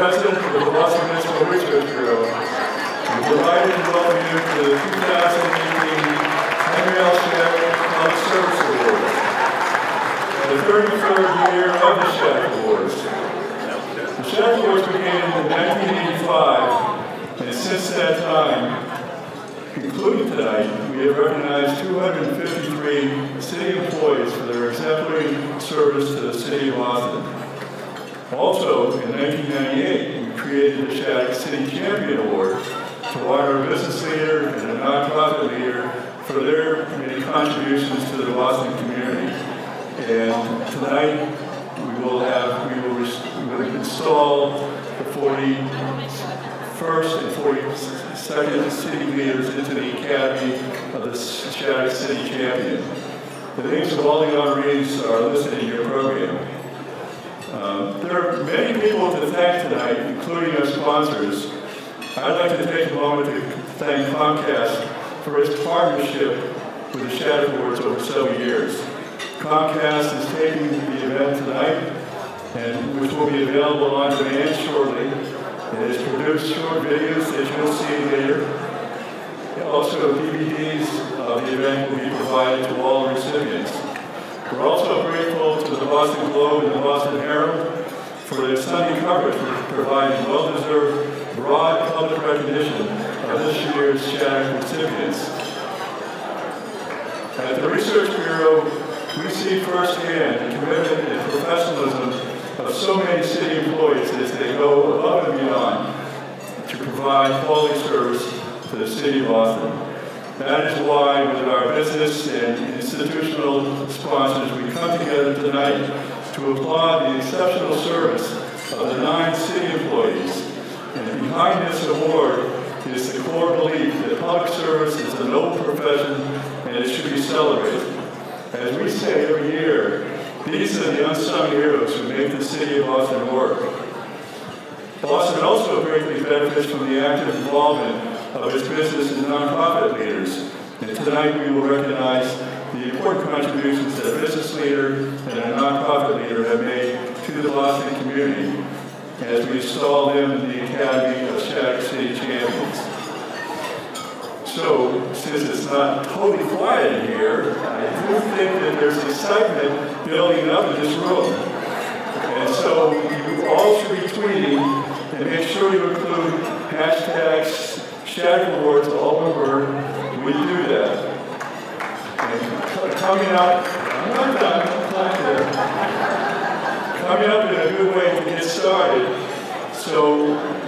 President of the Boston Municipal Research Bureau. I'm delighted to welcome you to the 2018 Henry L. Shattuck Public Service Awards, the 33rd year of the Shattuck Awards. The Shattuck Awards began in 1985, and since that time, including tonight, we have recognized 253 city employees for their exemplary service to the city of Boston. Also, in 1998, we created the Shattuck City Champion Award to honor a business leader and a nonprofit leader for their many contributions to the Boston community. And tonight, we will install the 41st and 42nd city leaders into the Academy of the Shattuck City Champion. The names of all the honorees are listed in your program. There are many people to thank tonight, including our sponsors. I'd like to take a moment to thank Comcast for its partnership with the Shattuck Awards over several years. Comcast is taking the event tonight, and which will be available on demand shortly. It has produced short videos that you'll see later. Also, DVDs of the event will be provided to all recipients. We're also grateful to the Boston Globe and the Boston Herald for their Sunday coverage, providing well-deserved broad public recognition of this year's Shattuck recipients. At the Research Bureau, we see firsthand the commitment and professionalism of so many city employees as they go above and beyond to provide quality service to the city of Boston. That is why, with our business and institutional sponsors, we come together tonight to applaud the exceptional service of the 9 city employees. And behind this award is the core belief that public service is a noble profession and it should be celebrated. As we say every year, these are the unsung heroes who make the city of Boston work. Boston also greatly benefits from the active involvement of its business and nonprofit leaders. And tonight we will recognize the important contributions that a business leader and a nonprofit leader have made to the Boston community as we install them in the Academy of Shattuck City Champions. So, since it's not totally quiet in here, I do think that there's excitement building up in this room. And so you all should be tweeting and make sure you include hashtags Shattuck Awards, all one word, we do that. And coming up, I'm not done, coming up in a good way to get started, so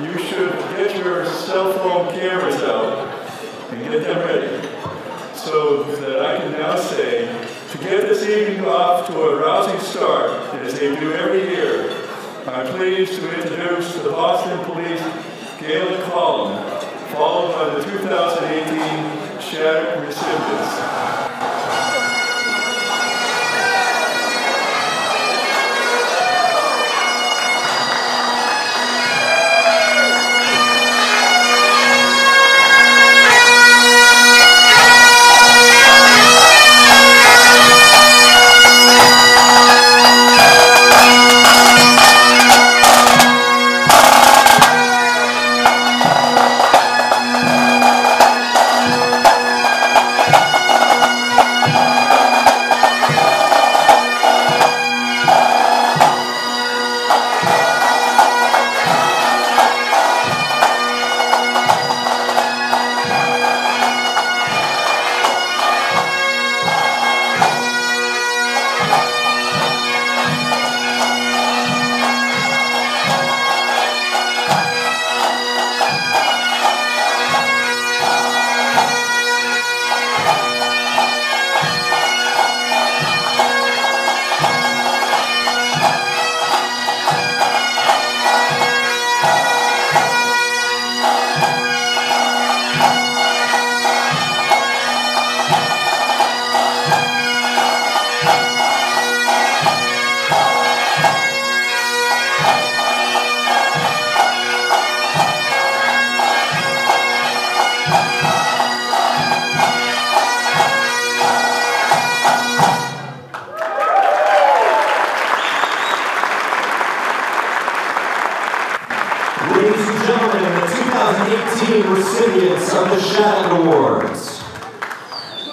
you should get your cell phone cameras out and get them ready, so that I can now say, to get this evening off to a rousing start, as they do every year, I'm pleased to introduce the Boston Police Gala Column, followed by the 2018 Shattuck recipients.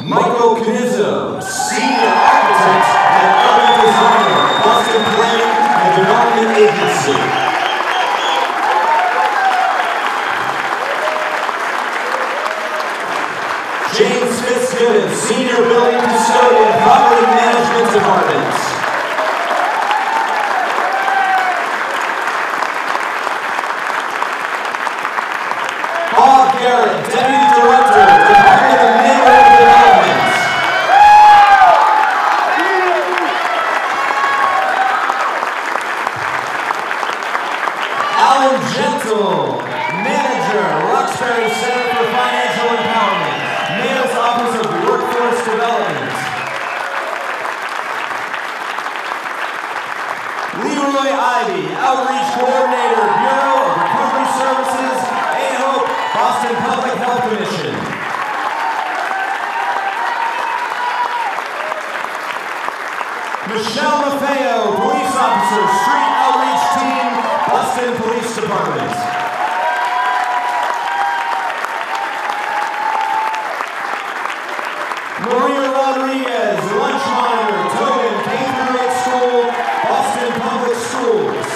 Michael Canizzo, Senior Architect and Urban Designer, Boston Planning and Development Agency. James Fitzgibbon, Senior Building Custodian, Property Management Department. Bob Garrett, Deputy Director, Department of Neighborhood Development. Alan Gentle, Manager, Roxbury Center for Financial Empowerment, Mayor's Office of Workforce Development. Leroy Ivy, Outreach Coordinator, Bureau of Recovery Services, A-Hope, Boston Public Health Commission. Michelle Maffeo, Police Officer, Street Outreach Team, Boston Police Department. Maria Rodriguez, Lunch Monitor, Tobin, K-8 School, Boston Public Schools.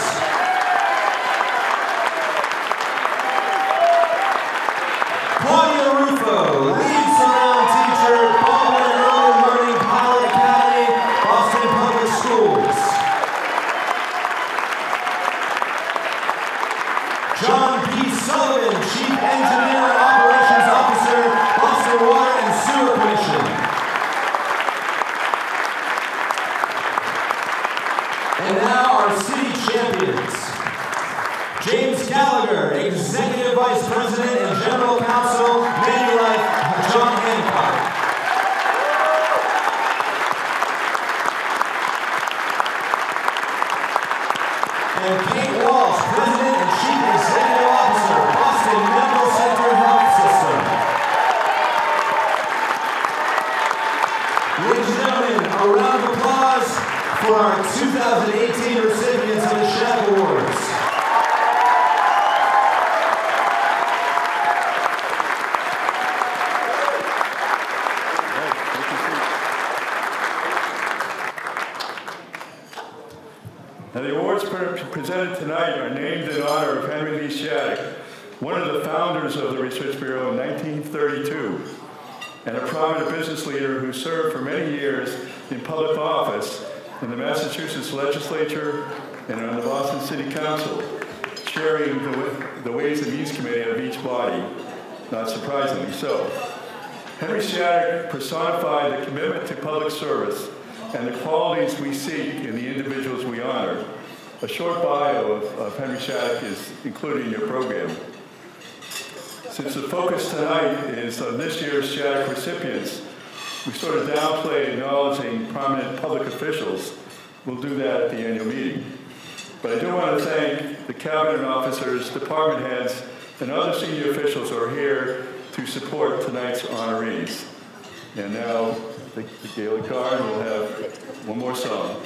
Claudia Rufo, Lead Surround Teacher, Baldwin Early Learning Pilot Academy, Boston Public Schools. John P. Sullivan, Chief Engineer and Operations Officer, Boston Water and Sewer Commission. And now our city champions. James Gallagher, Executive Vice President and General Counsel, Manulife, John Hancock. And Kate Walsh, President and Chief Executive Officer, Boston Medical Center Health System. Ladies and gentlemen, a round of applause for our 2018 recipients of the Shattuck Awards. Now, the awards presented tonight are named in honor of Henry Lee Shattuck, one of the founders of the Research Bureau in 1932, and a prominent business leader who served for many years in public office in the Massachusetts legislature and on the Boston City Council, chairing the Ways and Means Committee of each body, not surprisingly so. Henry Shattuck personified the commitment to public service and the qualities we seek in the individuals we honor. A short bio of Henry Shattuck is included in your program. Since the focus tonight is on this year's Shattuck recipients, we sort of downplayed acknowledging prominent public officials. We'll do that at the annual meeting. But I do want to thank the cabinet officers, department heads, and other senior officials who are here to support tonight's honorees. And now, the Gaelic card, we'll have one more song.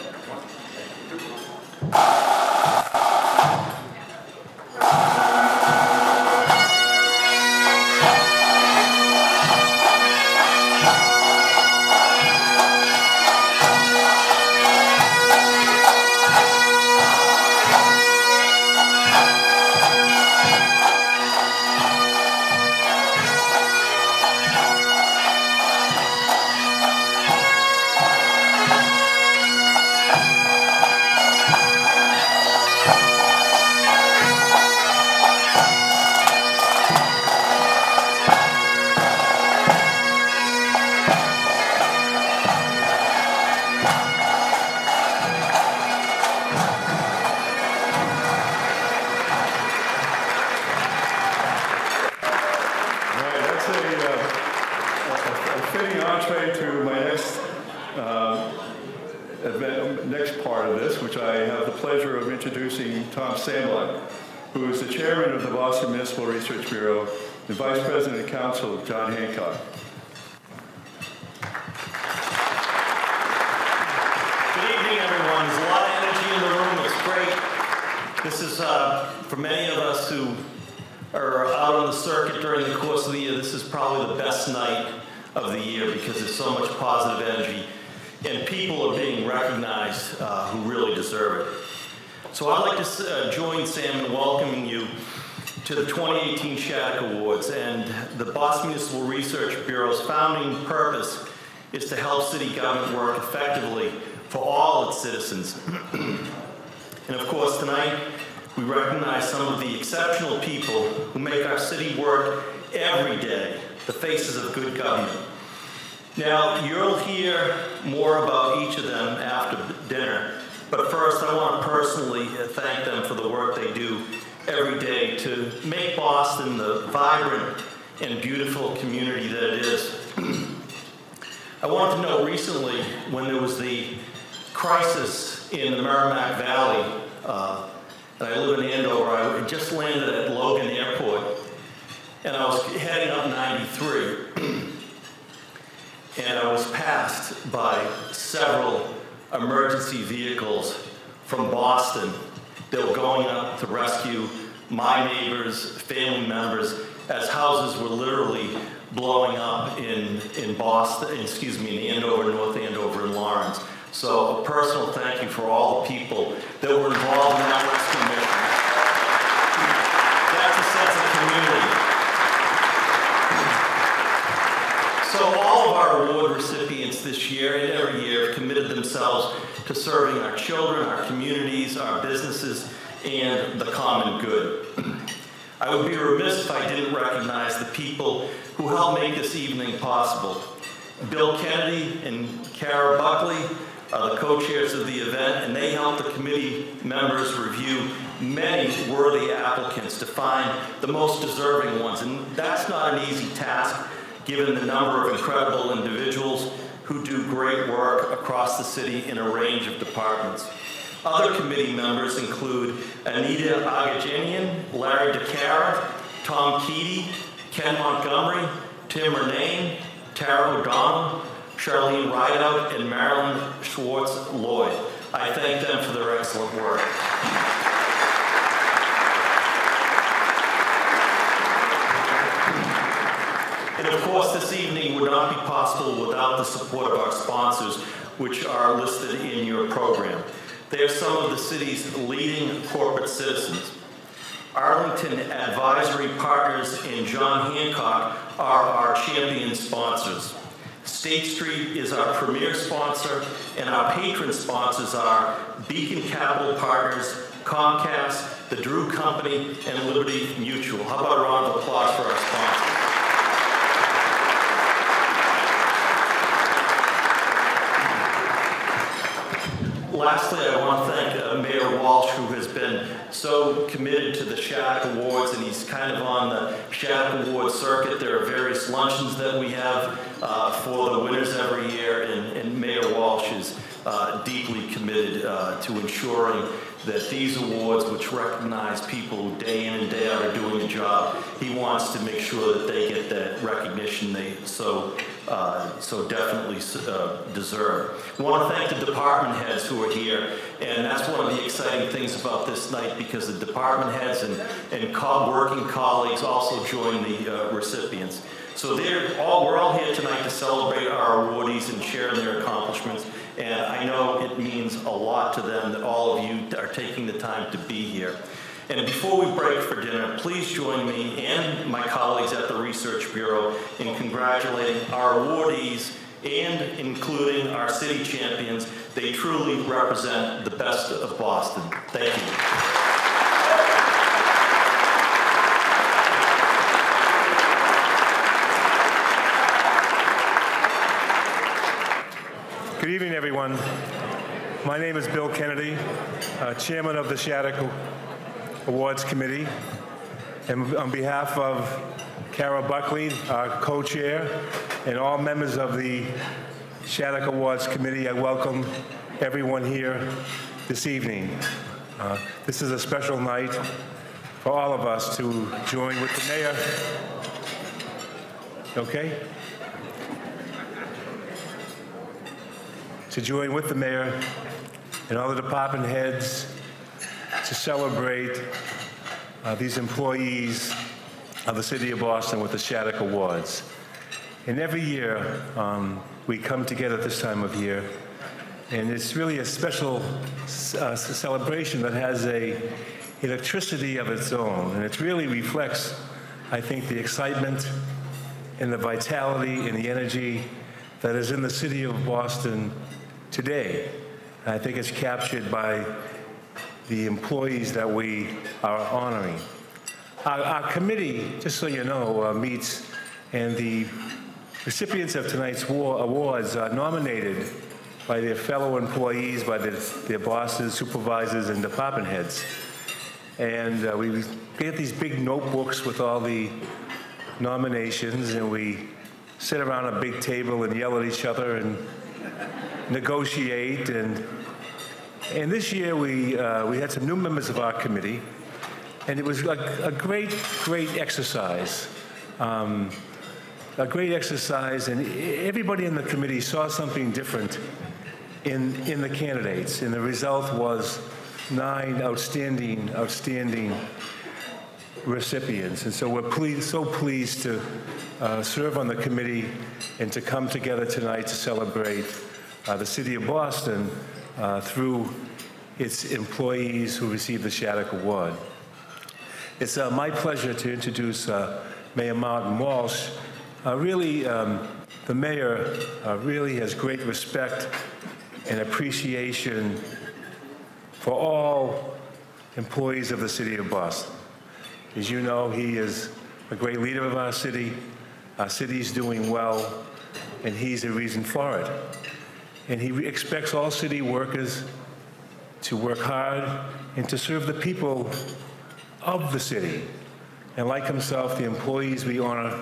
Next part of this, which I have the pleasure of introducing Tom Sandlot, who is the chairman of the Boston Municipal Research Bureau and vice president and counsel of John Hancock. Good evening, everyone. There's a lot of energy in the room. It's great. This is, for many of us who are out on the circuit during the course of the year, this is probably the best night of the year because there's so much positive energy and people are being recognized who really deserve it. So I'd like to join Sam in welcoming you to the 2018 Shattuck Awards. And the Boston Municipal Research Bureau's founding purpose is to help city government work effectively for all its citizens. And of course, tonight, we recognize some of the exceptional people who make our city work every day, the faces of good government. Now, you'll hear more about each of them after dinner, but first I want to personally thank them for the work they do every day to make Boston the vibrant and beautiful community that it is. I wanted to know recently when there was the crisis in the Merrimack Valley, and I live in Andover, I just landed at Logan Airport, and I was heading up 93, and I was passed by several emergency vehicles from Boston. They were going up to rescue my neighbors, family members, as houses were literally blowing up in Boston, in Andover, North Andover, and Lawrence. So a personal thank you for all the people that were involved in that rescue mission. That's a sense of community. So all of our award recipients this year and every year have committed themselves to serving our children, our communities, our businesses, and the common good. I would be remiss if I didn't recognize the people who helped make this evening possible. Bill Kennedy and Kara Buckley are the co-chairs of the event, and they helped the committee members review many worthy applicants to find the most deserving ones. And that's not an easy task, given the number of incredible individuals who do great work across the city in a range of departments. Other committee members include Anita Agajanian, Larry DeCara, Tom Keaty, Ken Montgomery, Tim Renane, Tara O'Donnell, Charlene Rideout, and Marilyn Schwartz-Lloyd. I thank them for their excellent work. And of course, this evening would not be possible without the support of our sponsors, which are listed in your program. They are some of the city's leading corporate citizens. Arlington Advisory Partners and John Hancock are our champion sponsors. State Street is our premier sponsor, and our patron sponsors are Beacon Capital Partners, Comcast, the Drew Company, and Liberty Mutual. How about a round of applause for our sponsors? Lastly, I want to thank Mayor Walsh, who has been so committed to the Shattuck Awards, and he's kind of on the Shattuck Awards circuit. There are various luncheons that we have for the winners every year, and Mayor Walsh is deeply committed to ensuring that these awards, which recognize people who day in and day out are doing a job, he wants to make sure that they get that recognition they so definitely deserve. I want to thank the department heads who are here, and that's one of the exciting things about this night, because the department heads and working colleagues also join the recipients. So we're all here tonight to celebrate our awardees and share their accomplishments, and I know it means a lot to them that all of you are taking the time to be here. And before we break for dinner, please join me and my colleagues at the Research Bureau in congratulating our awardees and including our city champions. They truly represent the best of Boston. Thank you. Good evening, everyone. My name is Bill Kennedy, Chairman of the Shattuck Awards Committee. And on behalf of Kara Buckley, our co-chair, and all members of the Shattuck Awards Committee, I welcome everyone here this evening. This is a special night for all of us to join with the mayor. Okay? To join with the mayor and all the department heads to celebrate these employees of the City of Boston with the Shattuck Awards. And every year, we come together this time of year, and it's really a special celebration that has a electricity of its own, and it really reflects, I think, the excitement and the vitality and the energy that is in the city of Boston today. And I think it's captured by the employees that we are honoring. Our committee, just so you know, meets, and the recipients of tonight's awards are nominated by their fellow employees, by their bosses, supervisors, and department heads. And we get these big notebooks with all the nominations, and we sit around a big table and yell at each other and negotiate. And this year we had some new members of our committee, and it was a great exercise. A great exercise, and everybody in the committee saw something different in the candidates, and the result was 9 outstanding recipients. And so we're so pleased to serve on the committee and to come together tonight to celebrate the city of Boston through its employees who received the Shattuck Award. It's my pleasure to introduce Mayor Martin Walsh. The mayor really has great respect and appreciation for all employees of the city of Boston. As you know, he is a great leader of our city. Our city's doing well, and he's a reason for it. And he expects all city workers to work hard and to serve the people of the city. And like himself, the employees we honor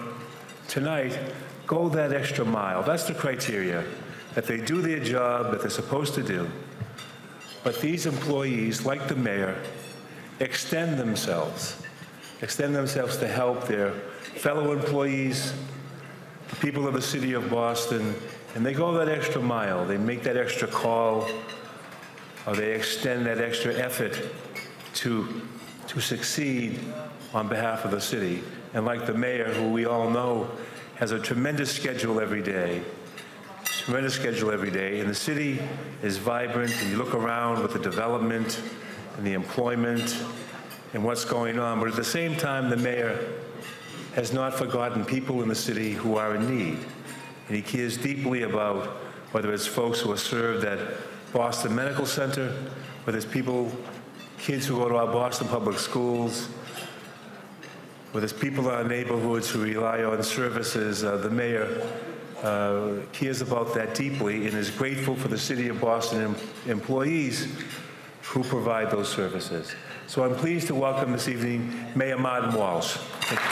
tonight go that extra mile. That's the criteria, that they do their job that they're supposed to do. But these employees, like the mayor, extend themselves to help their fellow employees, the people of the city of Boston, and they go that extra mile. They make that extra call, or they extend that extra effort to succeed on behalf of the city. And like the mayor, who we all know has a tremendous schedule every day, and the city is vibrant, and you look around with the development and the employment and what's going on, but at the same time, the mayor has not forgotten people in the city who are in need, and he cares deeply about whether it's folks who are served at Boston Medical Center, whether it's kids who go to our Boston public schools, whether it's people in our neighborhoods who rely on services. The mayor cares about that deeply and is grateful for the city of Boston employees who provide those services. So I'm pleased to welcome this evening Mayor Martin Walsh. Thank you.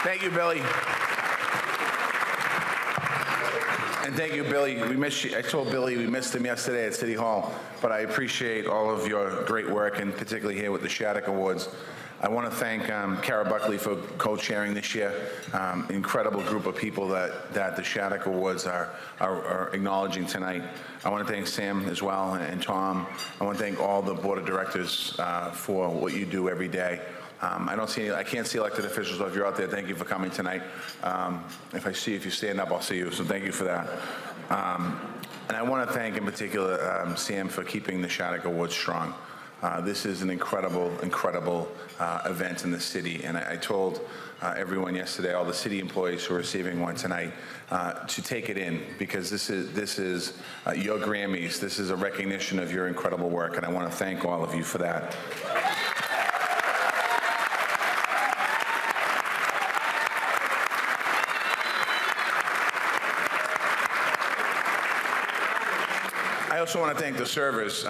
Thank you, Billy. And thank you, Billy. We missed you. I told Billy we missed him yesterday at City Hall, but I appreciate all of your great work, and particularly here with the Shattuck Awards. I want to thank Kara Buckley for co-chairing this year. Incredible group of people that the Shattuck Awards are acknowledging tonight. I want to thank Sam as well, and Tom. I want to thank all the board of directors for what you do every day. I can't see elected officials, but if you're out there, thank you for coming tonight. If you stand up, I'll see you, so thank you for that. And I want to thank, in particular, Sam for keeping the Shattuck Awards strong. This is an incredible event in the city, and I told everyone yesterday, all the city employees who are receiving one tonight, to take it in, because this is your Grammys. This is a recognition of your incredible work, and I want to thank all of you for that. I also want to thank the servers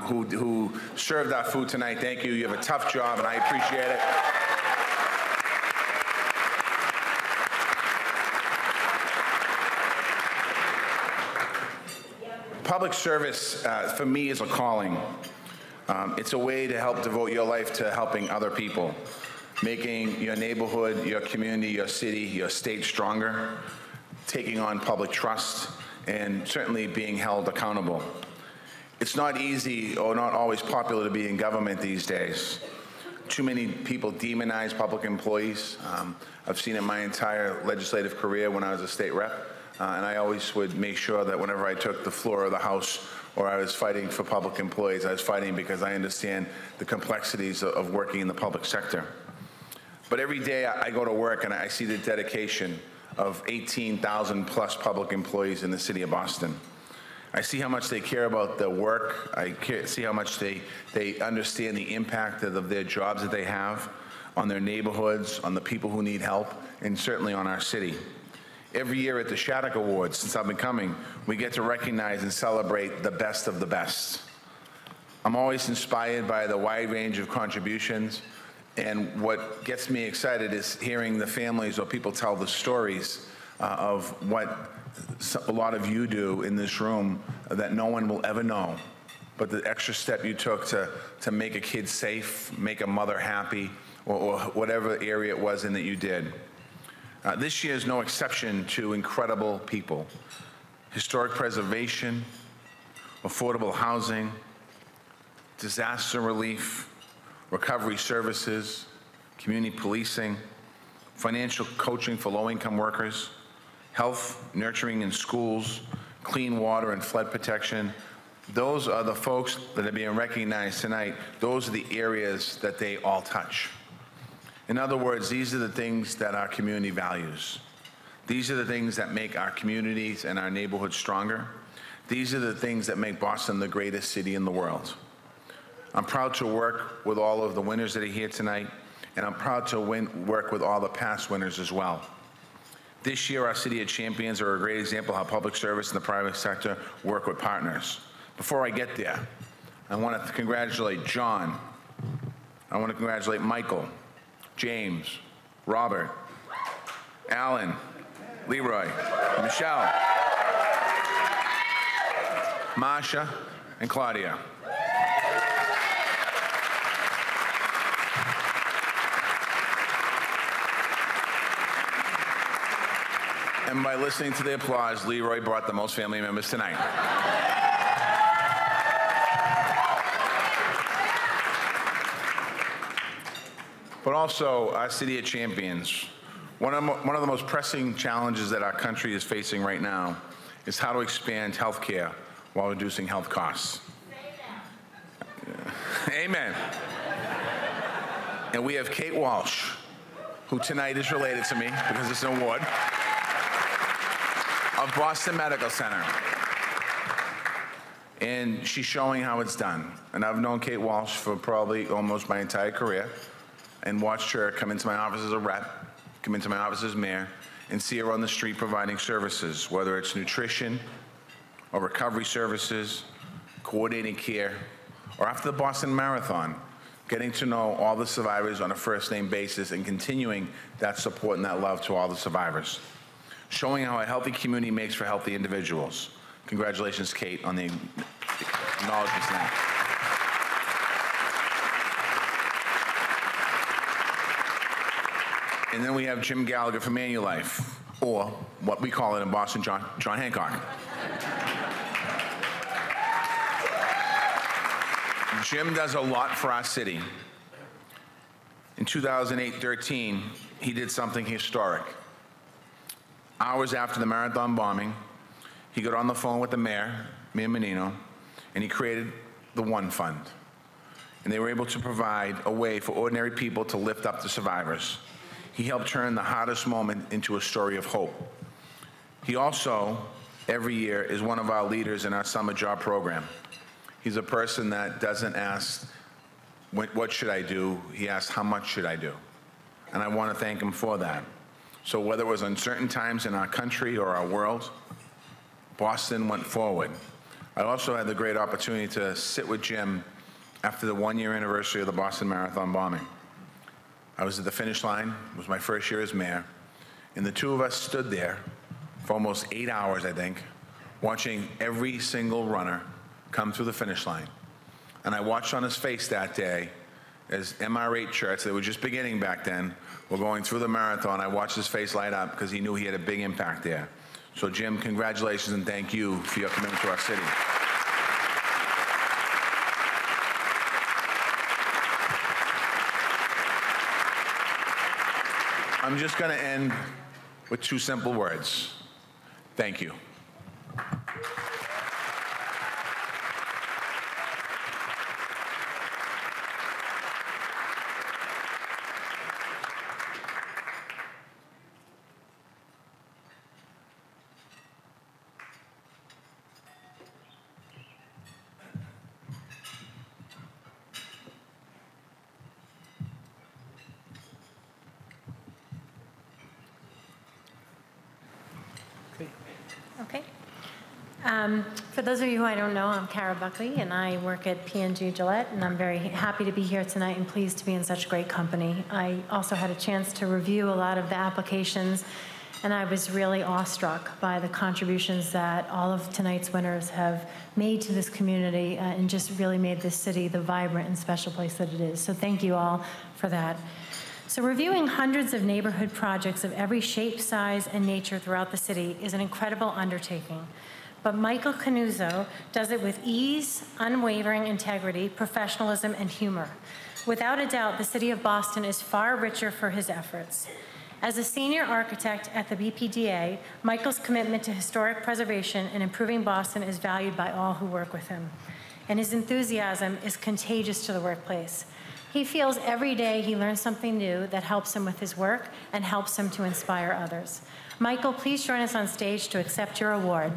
who served our food tonight. Thank you. You have a tough job, and I appreciate it. Public service, for me, is a calling. It's a way to help devote your life to helping other people, making your neighborhood, your community, your city, your state stronger, taking on public trust, and certainly being held accountable. It's not easy or not always popular to be in government these days. Too many people demonize public employees. I've seen it my entire legislative career when I was a state rep, and I always would make sure that whenever I took the floor of the House or I was fighting for public employees, I was fighting because I understand the complexities of working in the public sector. But every day I go to work and I see the dedication of 18,000 plus public employees in the city of Boston. I see how much they care about their work. I see how much they understand the impact of their jobs that they have on their neighborhoods, on the people who need help, and certainly on our city. Every year at the Shattuck Awards, since I've been coming, we get to recognize and celebrate the best of the best. I'm always inspired by the wide range of contributions, and what gets me excited is hearing the families or people tell the stories of what a lot of you do in this room that no one will ever know, but the extra step you took to make a kid safe, make a mother happy, or whatever area it was in that you did. This year is no exception to incredible people. Historic preservation, affordable housing, disaster relief, recovery services, community policing, financial coaching for low-income workers, health, nurturing in schools, clean water and flood protection. Those are the folks that are being recognized tonight. Those are the areas that they all touch. In other words, these are the things that our community values. These are the things that make our communities and our neighborhoods stronger. These are the things that make Boston the greatest city in the world. I'm proud to work with all of the winners that are here tonight, and I'm proud to work with all the past winners as well. This year, our City of Champions are a great example of how public service and the private sector work with partners. Before I get there, I want to congratulate John. I want to congratulate Michael, James, Robert, Alan, Leroy, Michelle, Marsha, and Claudia. And by listening to the applause, Leroy brought the most family members tonight. But also, our City of Champions. One of the most pressing challenges that our country is facing right now is how to expand health care while reducing health costs. Amen. And we have Kate Walsh, who tonight is related to me because it's an award, of Boston Medical Center. And she's showing how it's done. And I've known Kate Walsh for probably almost my entire career and watched her come into my office as a rep, come into my office as mayor, and see her on the street providing services, whether it's nutrition or recovery services, coordinating care, or after the Boston Marathon, getting to know all the survivors on a first-name basis and continuing that support and that love to all the survivors. Showing how a healthy community makes for healthy individuals. Congratulations, Kate, on the acknowledgement tonight. And then we have Jim Gallagher from Manulife, or what we call it in Boston, John Hancock. Jim does a lot for our city. In 2008-13, he did something historic. Hours after the marathon bombing, he got on the phone with the mayor, Mayor Menino, and he created the One Fund. And they were able to provide a way for ordinary people to lift up the survivors. He helped turn the hardest moment into a story of hope. He also, every year, is one of our leaders in our summer job program. He's a person that doesn't ask, what should I do? He asks, how much should I do? And I want to thank him for that. So whether it was uncertain times in our country or our world, Boston went forward. I also had the great opportunity to sit with Jim after the one-year anniversary of the Boston Marathon bombing. I was at the finish line. It was my first year as mayor. And the two of us stood there for almost 8 hours, I think, watching every single runner come through the finish line. And I watched on his face that day as MR8 shirts, they were just beginning back then, were going through the marathon. I watched his face light up because he knew he had a big impact there. So Jim, congratulations and thank you for your commitment to our city. I'm just going to end with two simple words. Thank you. Okay. For those of you who I don't know, I'm Cara Buckley, and I work at P&G Gillette, and I'm very happy to be here tonight and pleased to be in such great company. I also had a chance to review a lot of the applications, and I was really awestruck by the contributions that all of tonight's winners have made to this community and just really made this city the vibrant and special place that it is. So thank you all for that. So reviewing hundreds of neighborhood projects of every shape, size, and nature throughout the city is an incredible undertaking. But Michael Canuzzo does it with ease, unwavering integrity, professionalism, and humor. Without a doubt, the city of Boston is far richer for his efforts. As a senior architect at the BPDA, Michael's commitment to historic preservation and improving Boston is valued by all who work with him. And his enthusiasm is contagious to the workplace. He feels every day he learns something new that helps him with his work and helps him to inspire others. Michael, please join us on stage to accept your award.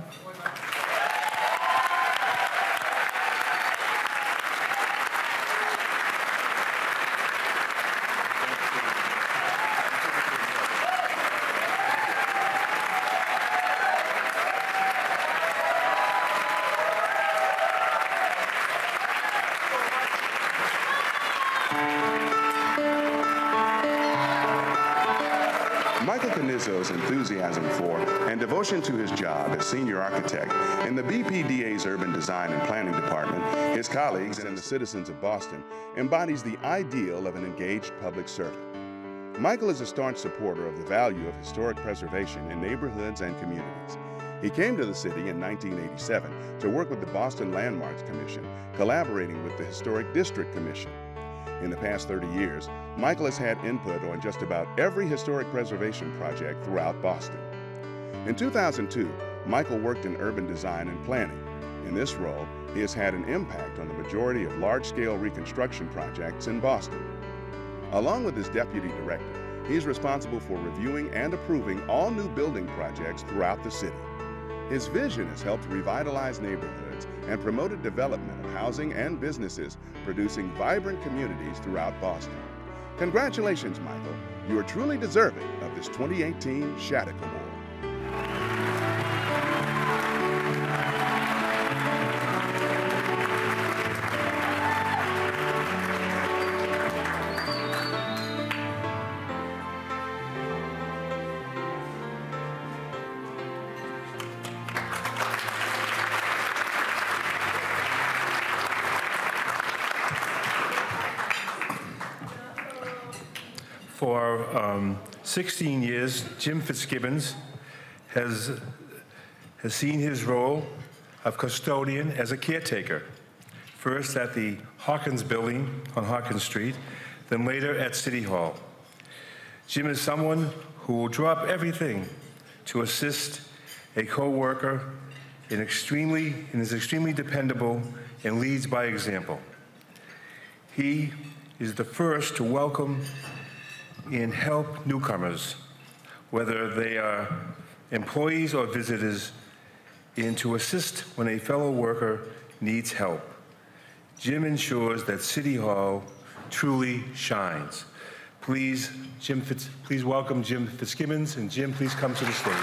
Michael Canizzo's enthusiasm for and devotion to his job as senior architect in the BPDA's Urban Design and Planning Department, his colleagues, and the citizens of Boston embodies the ideal of an engaged public servant. Michael is a staunch supporter of the value of historic preservation in neighborhoods and communities. He came to the city in 1987 to work with the Boston Landmarks Commission, collaborating with the Historic District Commission. In the past 30 years, Michael has had input on just about every historic preservation project throughout Boston. In 2002, Michael worked in urban design and planning. In this role, he has had an impact on the majority of large-scale reconstruction projects in Boston. Along with his deputy director, he's responsible for reviewing and approving all new building projects throughout the city. His vision has helped revitalize neighborhoods and promoted development of housing and businesses, producing vibrant communities throughout Boston. Congratulations, Michael. You are truly deserving of this 2018 Shattuck Award. For 16 years, Jim Fitzgibbons has seen his role of custodian as a caretaker, first at the Hawkins Building on Hawkins Street, then later at City Hall. Jim is someone who will drop everything to assist a co-worker and is extremely dependable and leads by example. He is the first to welcome and help newcomers, whether they are employees or visitors, and to assist when a fellow worker needs help. Jim ensures that City Hall truly shines. Please welcome Jim Fitzgibbons, and Jim, please come to the stage.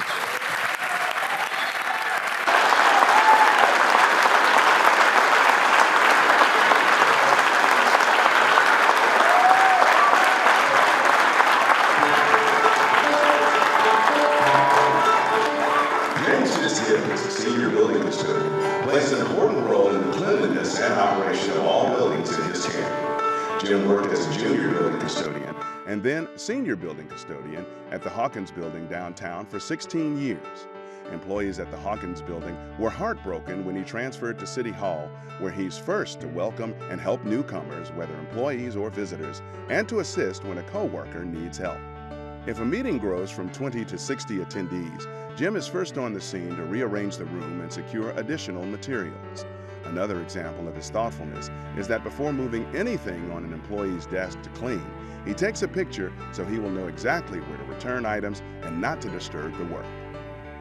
Senior building custodian, plays an important role in the cleanliness and operation of all buildings in his care. Jim worked as a junior building custodian and then senior building custodian at the Hawkins Building downtown for 16 years. Employees at the Hawkins Building were heartbroken when he transferred to City Hall, where he's first to welcome and help newcomers, whether employees or visitors, and to assist when a co-worker needs help. If a meeting grows from 20 to 60 attendees, Jim is first on the scene to rearrange the room and secure additional materials. Another example of his thoughtfulness is that before moving anything on an employee's desk to clean, he takes a picture so he will know exactly where to return items and not to disturb the work.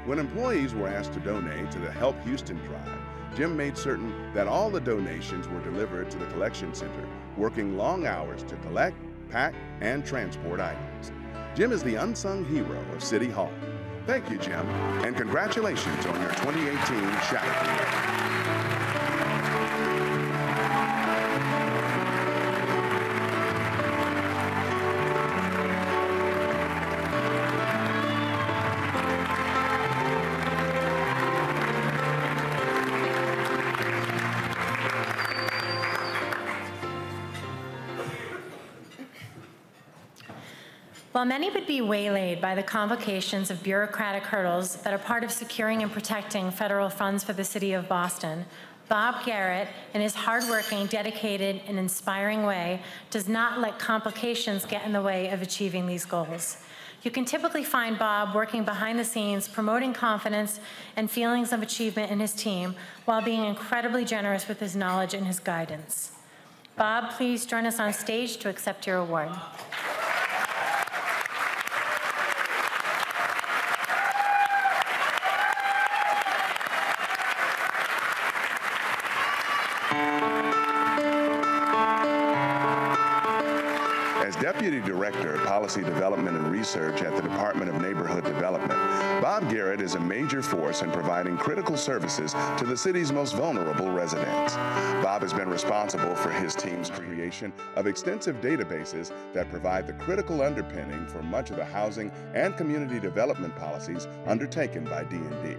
When employees were asked to donate to the Help Houston drive, Jim made certain that all the donations were delivered to the collection center, working long hours to collect, pack, and transport items. Jim is the unsung hero of City Hall. Thank you, Jim, and congratulations on your 2018 Shattuck Award. While many would be waylaid by the complications of bureaucratic hurdles that are part of securing and protecting federal funds for the city of Boston, Bob Garrett, in his hardworking, dedicated, and inspiring way, does not let complications get in the way of achieving these goals. You can typically find Bob working behind the scenes, promoting confidence and feelings of achievement in his team, while being incredibly generous with his knowledge and his guidance. Bob, please join us on stage to accept your award. Deputy Director of Policy Development and Research at the Department of Neighborhood Development, Bob Garrett is a major force in providing critical services to the city's most vulnerable residents. Bob has been responsible for his team's creation of extensive databases that provide the critical underpinning for much of the housing and community development policies undertaken by D&D.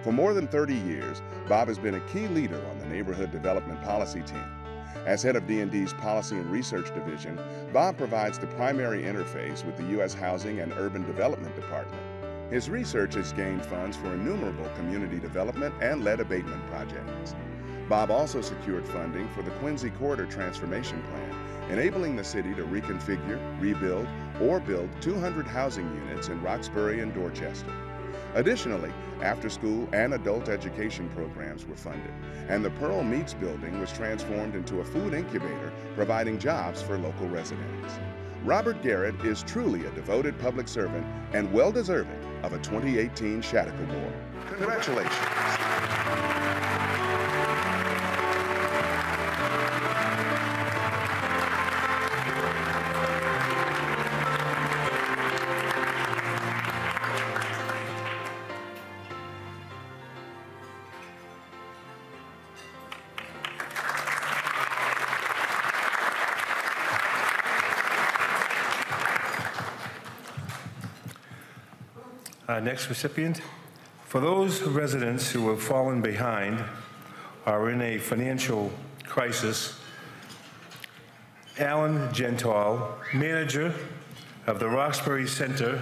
For more than 30 years, Bob has been a key leader on the Neighborhood Development Policy team. As head of D&D's Policy and Research Division, Bob provides the primary interface with the U.S. Housing and Urban Development Department. His research has gained funds for innumerable community development and lead abatement projects. Bob also secured funding for the Quincy Corridor Transformation Plan, enabling the city to reconfigure, rebuild, or build 200 housing units in Roxbury and Dorchester. Additionally, after-school and adult education programs were funded, and the Pearl Meats building was transformed into a food incubator, providing jobs for local residents. Robert Garrett is truly a devoted public servant and well-deserving of a 2018 Shattuck Award. Congratulations. Next recipient. For those residents who have fallen behind or are in a financial crisis, Alan Gentile, manager of the Roxbury Center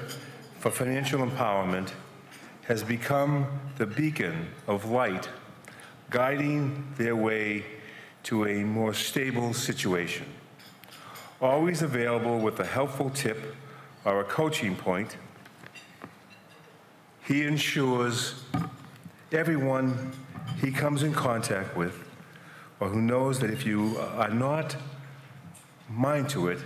for Financial Empowerment, has become the beacon of light, guiding their way to a more stable situation. Always available with a helpful tip or a coaching point, he ensures everyone he comes in contact with, or who knows that if you are not mind to it,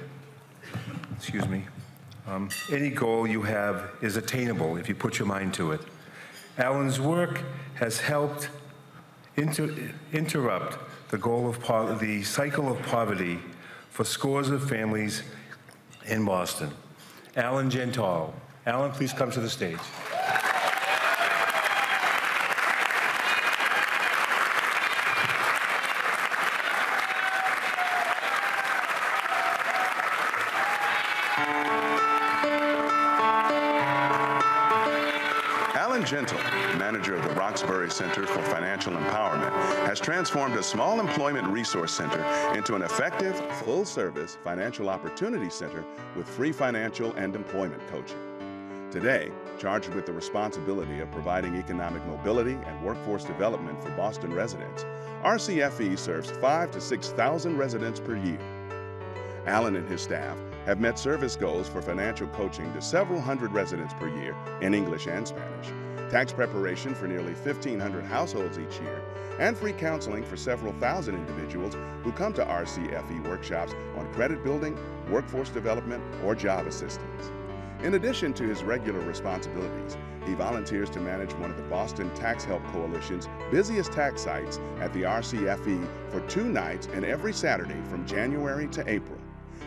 any goal you have is attainable if you put your mind to it. Alan's work has helped interrupt the cycle of poverty for scores of families in Boston. Alan Gentile. Alan, please come to the stage. Alan Gentle, manager of the Roxbury Center for Financial Empowerment, has transformed a small employment resource center into an effective, full-service financial opportunity center with free financial and employment coaching. Today, charged with the responsibility of providing economic mobility and workforce development for Boston residents, RCFE serves 5,000 to 6,000 residents per year. Alan and his staff have met service goals for financial coaching to several hundred residents per year in English and Spanish, tax preparation for nearly 1,500 households each year, and free counseling for several thousand individuals who come to RCFE workshops on credit building, workforce development, or job assistance. In addition to his regular responsibilities, he volunteers to manage one of the Boston Tax Help Coalition's busiest tax sites at the RCFE for 2 nights and every Saturday from January to April.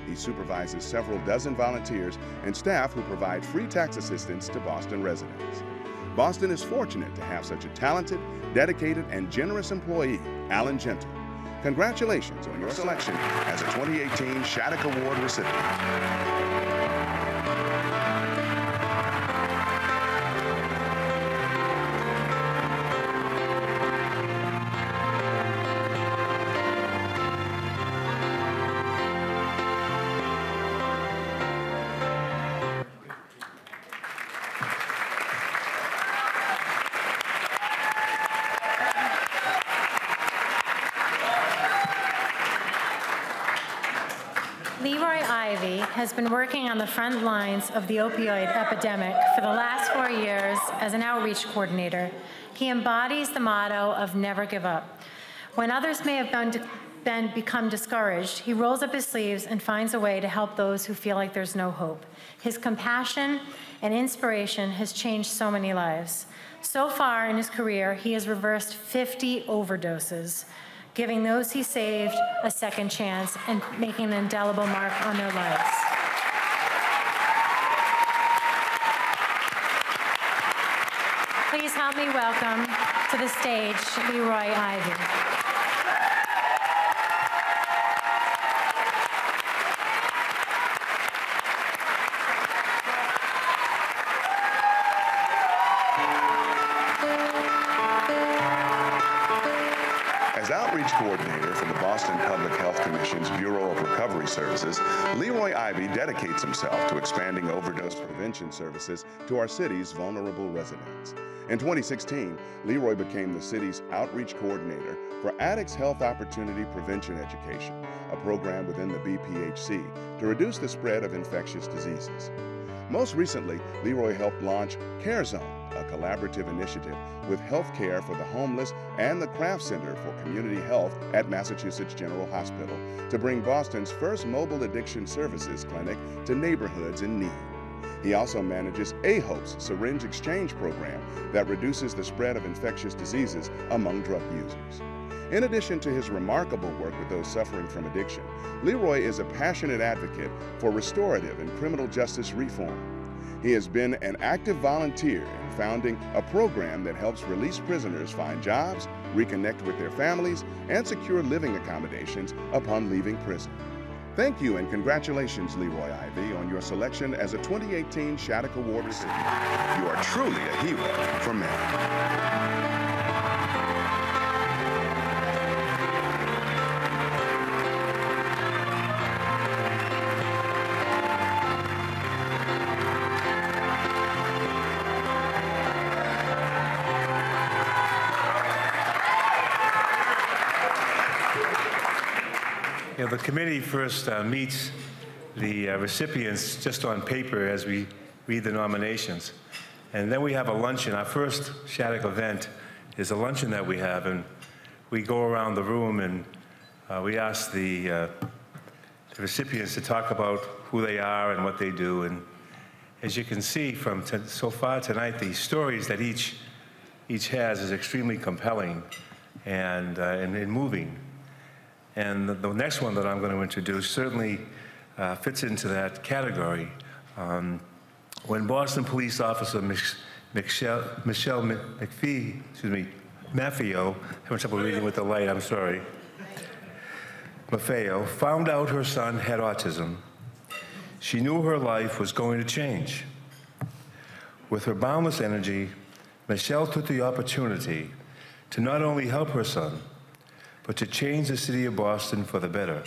He supervises several dozen volunteers and staff who provide free tax assistance to Boston residents. Boston is fortunate to have such a talented, dedicated, and generous employee, Alan Gentle. Congratulations on your selection as a 2018 Shattuck Award recipient. Has been working on the front lines of the opioid epidemic for the last 4 years as an outreach coordinator. He embodies the motto of never give up. When others may have become discouraged, he rolls up his sleeves and finds a way to help those who feel like there's no hope. His compassion and inspiration has changed so many lives. So far in his career, he has reversed 50 overdoses, giving those he saved a second chance and making an indelible mark on their lives. Please help me welcome to the stage Leroy Ivy. As outreach coordinator for the Boston Public Health Commission's Bureau of Recovery Services, Leroy Ivy dedicates himself to expanding overdose prevention services to our city's vulnerable residents. In 2016, Leroy became the city's outreach coordinator for Addicts Health Opportunity Prevention Education, a program within the BPHC to reduce the spread of infectious diseases. Most recently, Leroy helped launch Care Zone, a collaborative initiative with healthcare for the homeless and the Kraft Center for Community Health at Massachusetts General Hospital to bring Boston's first mobile addiction services clinic to neighborhoods in need. He also manages AHOPE's syringe exchange program that reduces the spread of infectious diseases among drug users. In addition to his remarkable work with those suffering from addiction, Leroy is a passionate advocate for restorative and criminal justice reform. He has been an active volunteer in founding a program that helps released prisoners find jobs, reconnect with their families, and secure living accommodations upon leaving prison. Thank you and congratulations, Leroy Ivy, on your selection as a 2018 Shattuck Award recipient. You are truly a hero for many. The committee first meets the recipients just on paper as we read the nominations. And then we have a luncheon. Our first Shattuck event is a luncheon that we have, and we go around the room and we ask the recipients to talk about who they are and what they do. And as you can see from so far tonight, the stories that each has is extremely compelling and moving. And the next one that I'm going to introduce certainly fits into that category. When Boston Police Officer Michelle Maffeo, having trouble reading with the light, I'm sorry, Maffeo, found out her son had autism, she knew her life was going to change. With her boundless energy, Michelle took the opportunity to not only help her son, but to change the city of Boston for the better.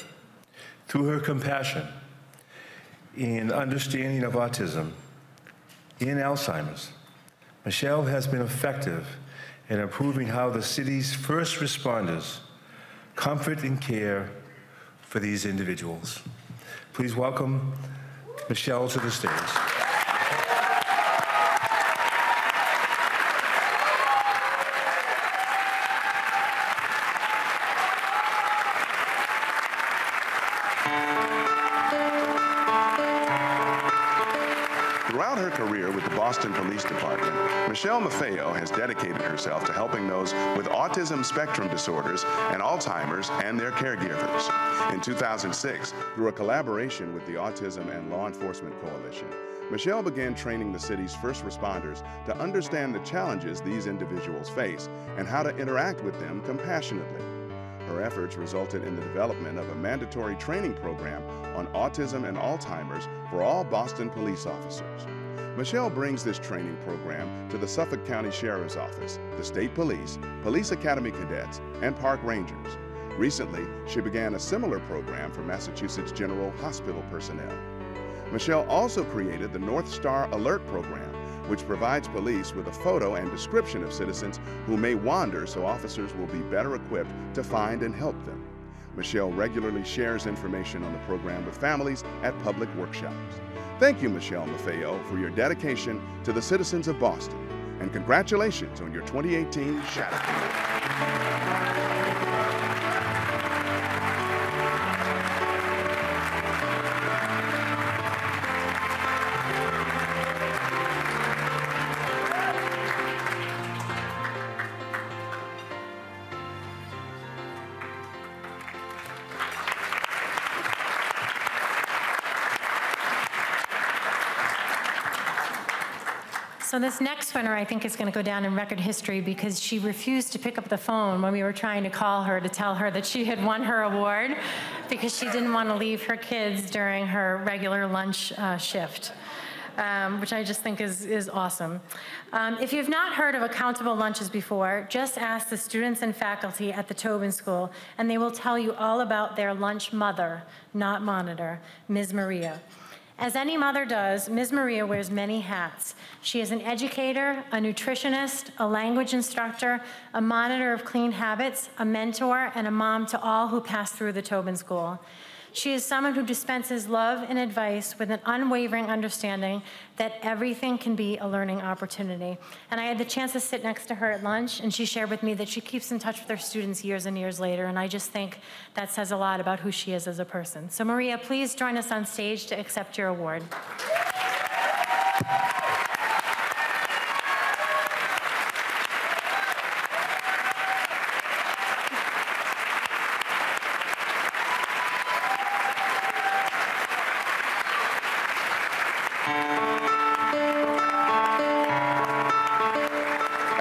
Through her compassion in understanding of autism, in Alzheimer's, Michelle has been effective in improving how the city's first responders comfort and care for these individuals. Please welcome Michelle to the stage. Throughout her career with the Boston Police Department, Michelle Maffeo has dedicated herself to helping those with autism spectrum disorders and Alzheimer's and their caregivers. In 2006, through a collaboration with the Autism and Law Enforcement Coalition, Michelle began training the city's first responders to understand the challenges these individuals face and how to interact with them compassionately. Her efforts resulted in the development of a mandatory training program on autism and Alzheimer's for all Boston police officers. Michelle brings this training program to the Suffolk County Sheriff's Office, the State Police, Police Academy Cadets, and Park Rangers. Recently, she began a similar program for Massachusetts General Hospital personnel. Michelle also created the North Star Alert program, which provides police with a photo and description of citizens who may wander so officers will be better equipped to find and help them. Michelle regularly shares information on the program with families at public workshops. Thank you, Michelle Maffeo, for your dedication to the citizens of Boston, and congratulations on your 2018 Shattuck Award. So this next winner, I think, is going to go down in record history because she refused to pick up the phone when we were trying to call her to tell her that she had won her award because she didn't want to leave her kids during her regular lunch shift, which I just think is awesome. If you've not heard of accountable lunches before, just ask the students and faculty at the Tobin School, and they will tell you all about their lunch mother, not monitor, Ms. Maria. As any mother does, Ms. Maria wears many hats. She is an educator, a nutritionist, a language instructor, a monitor of clean habits, a mentor, and a mom to all who pass through the Tobin School. She is someone who dispenses love and advice with an unwavering understanding that everything can be a learning opportunity. And I had the chance to sit next to her at lunch, and she shared with me that she keeps in touch with her students years and years later, and I just think that says a lot about who she is as a person. So Maria, please join us on stage to accept your award.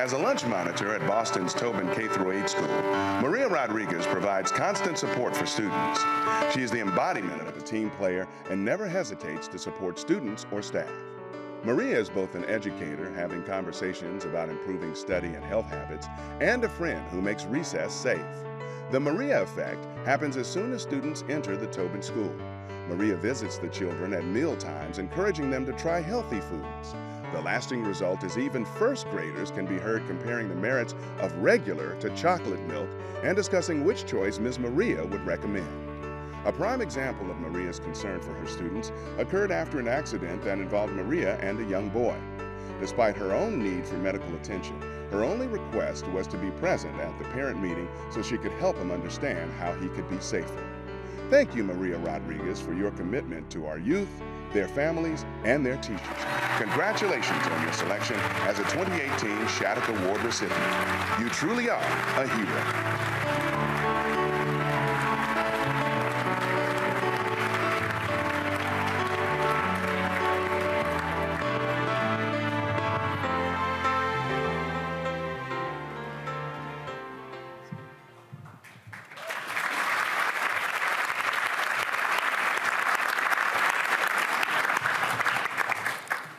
As a lunch monitor at Boston's Tobin K-8 school, Maria Rodriguez provides constant support for students. She is the embodiment of a team player and never hesitates to support students or staff. Maria is both an educator, having conversations about improving study and health habits, and a friend who makes recess safe. The Maria effect happens as soon as students enter the Tobin school. Maria visits the children at meal times, encouraging them to try healthy foods. The lasting result is even first graders can be heard comparing the merits of regular to chocolate milk and discussing which choice Ms. Maria would recommend. A prime example of Maria's concern for her students occurred after an accident that involved Maria and a young boy. Despite her own need for medical attention, her only request was to be present at the parent meeting so she could help him understand how he could be safer. Thank you, Maria Rodriguez, for your commitment to our youth, their families, and their teachers. Congratulations on your selection as a 2018 Shattuck Award recipient. You truly are a hero.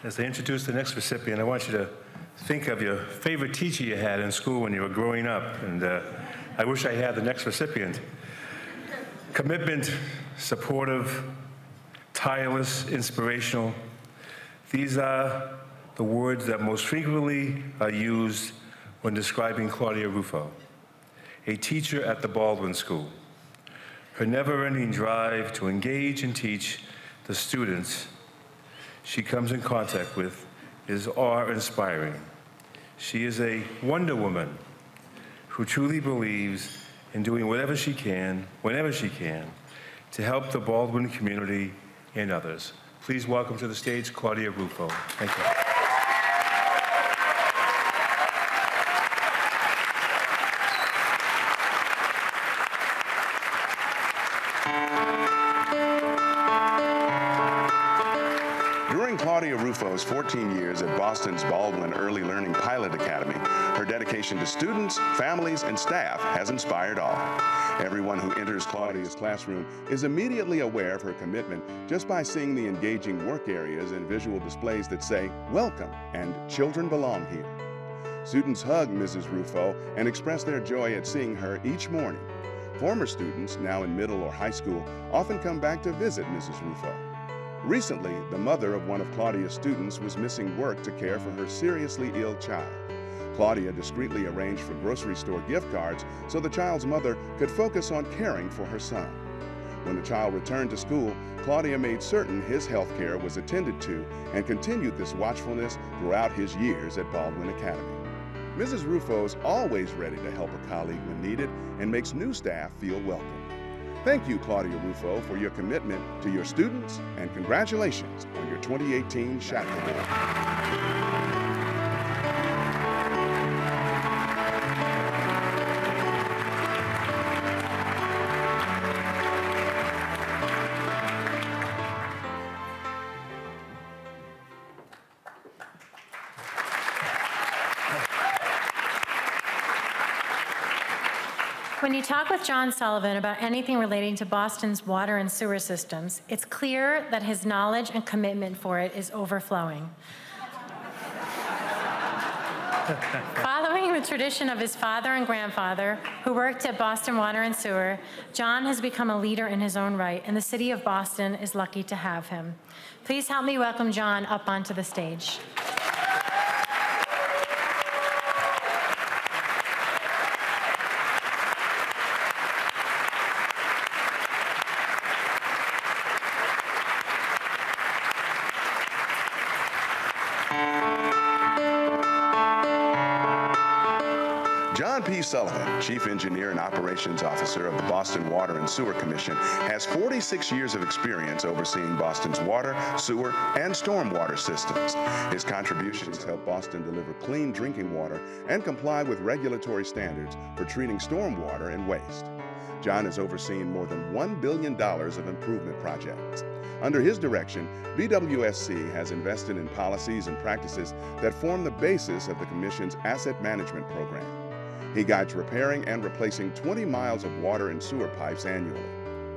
As I introduce the next recipient, I want you to think of your favorite teacher you had in school when you were growing up, and I wish I had the next recipient. Commitment, supportive, tireless, inspirational. These are the words that most frequently are used when describing Claudia Ruffo, a teacher at the Baldwin School. Her never-ending drive to engage and teach the students she comes in contact with is awe-inspiring. She is a Wonder Woman who truly believes in doing whatever she can, whenever she can, to help the Baldwin community and others. Please welcome to the stage Claudia Ruffo. Thank you. During Claudia Ruffo's 14 years at Boston's Baldwin Early Learning Pilot Academy, her dedication to students, families, and staff has inspired all. Everyone who enters Claudia's classroom is immediately aware of her commitment just by seeing the engaging work areas and visual displays that say, "Welcome," and "Children belong here." Students hug Mrs. Ruffo and express their joy at seeing her each morning. Former students, now in middle or high school, often come back to visit Mrs. Ruffo. Recently, the mother of one of Claudia's students was missing work to care for her seriously ill child. Claudia discreetly arranged for grocery store gift cards so the child's mother could focus on caring for her son. When the child returned to school, Claudia made certain his health care was attended to and continued this watchfulness throughout his years at Baldwin Academy. Mrs. Ruffo's always ready to help a colleague when needed and makes new staff feel welcome. Thank you, Claudia Ruffo, for your commitment to your students, and congratulations on your 2018 Shattuck Award. When you talk with John Sullivan about anything relating to Boston's water and sewer systems, it's clear that his knowledge and commitment for it is overflowing. Following the tradition of his father and grandfather, who worked at Boston Water and Sewer, John has become a leader in his own right, and the city of Boston is lucky to have him. Please help me welcome John up onto the stage. John P. Sullivan, Chief Engineer and Operations Officer of the Boston Water and Sewer Commission, has 46 years of experience overseeing Boston's water, sewer, and stormwater systems. His contributions help Boston deliver clean drinking water and comply with regulatory standards for treating stormwater and waste. John has overseen more than $1 billion of improvement projects. Under his direction, BWSC has invested in policies and practices that form the basis of the Commission's asset management program. He guides repairing and replacing 20 miles of water and sewer pipes annually.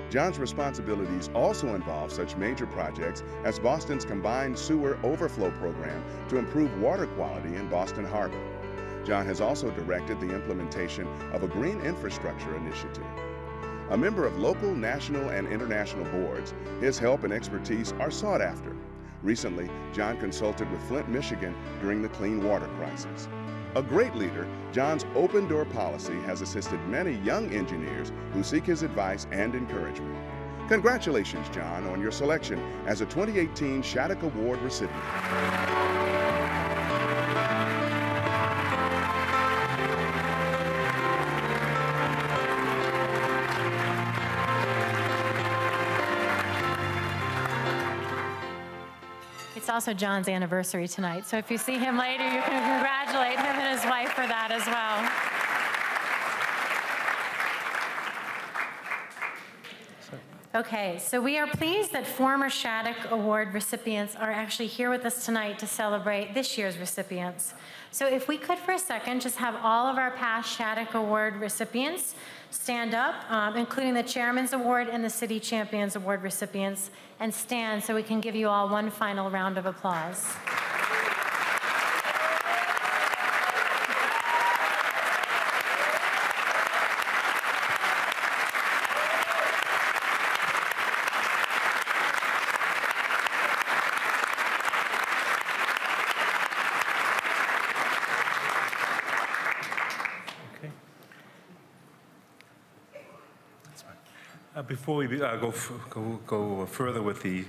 John's responsibilities also involve such major projects as Boston's combined sewer overflow program to improve water quality in Boston Harbor. John has also directed the implementation of a green infrastructure initiative. A member of local, national, and international boards, his help and expertise are sought after. Recently, John consulted with Flint, Michigan during the clean water crisis. A great leader, John's open-door policy has assisted many young engineers who seek his advice and encouragement. Congratulations, John, on your selection as a 2018 Shattuck Award recipient. It's also John's anniversary tonight, so if you see him later, you can congratulate him and his wife for that as well. Okay, so we are pleased that former Shattuck Award recipients are actually here with us tonight to celebrate this year's recipients. So if we could for a second just have all of our past Shattuck Award recipients stand up, including the Chairman's Award and the City Champions Award recipients, and stand so we can give you all one final round of applause. Before we go further with the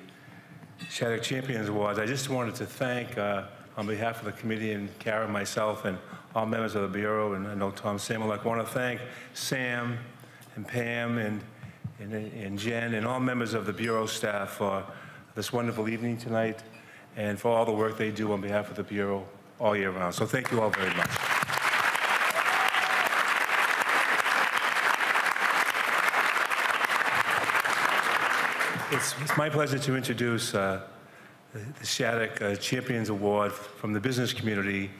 Shattuck Champions Awards, I just wanted to thank, on behalf of the committee and Kara, myself, and all members of the Bureau, and I know Tom Samuel, I want to thank Sam and Pam and Jen and all members of the Bureau staff for this wonderful evening tonight and for all the work they do on behalf of the Bureau all year round. So thank you all very much. It's my pleasure to introduce the Shattuck Champions Award from the business community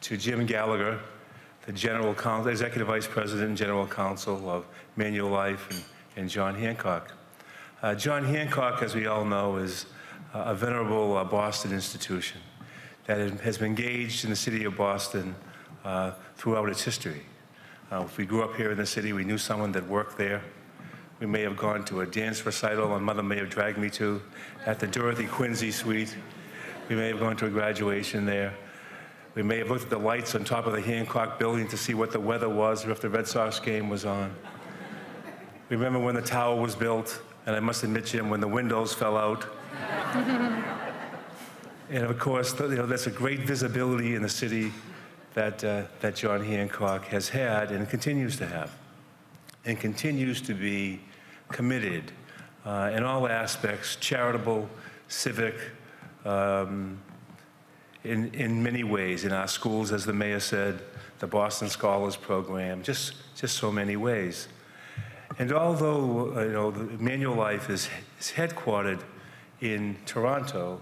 to Jim Gallagher, the General Counsel, Executive Vice President and General Counsel of Manulife, and John Hancock. John Hancock, as we all know, is a venerable Boston institution that has been engaged in the city of Boston throughout its history. If we grew up here in the city, we knew someone that worked there. We may have gone to a dance recital my mother may have dragged me to at the Dorothy Quincy Suite. We may have gone to a graduation there. We may have looked at the lights on top of the Hancock building to see what the weather was or if the Red Sox game was on. Remember when the tower was built, and I must admit, Jim, when the windows fell out. And of course, that's a great visibility in the city that John Hancock has had and continues to have, and continues to be committed in all aspects, charitable, civic, in many ways, in our schools, as the mayor said, the Boston Scholars Program, just so many ways. And although Manulife is headquartered in Toronto,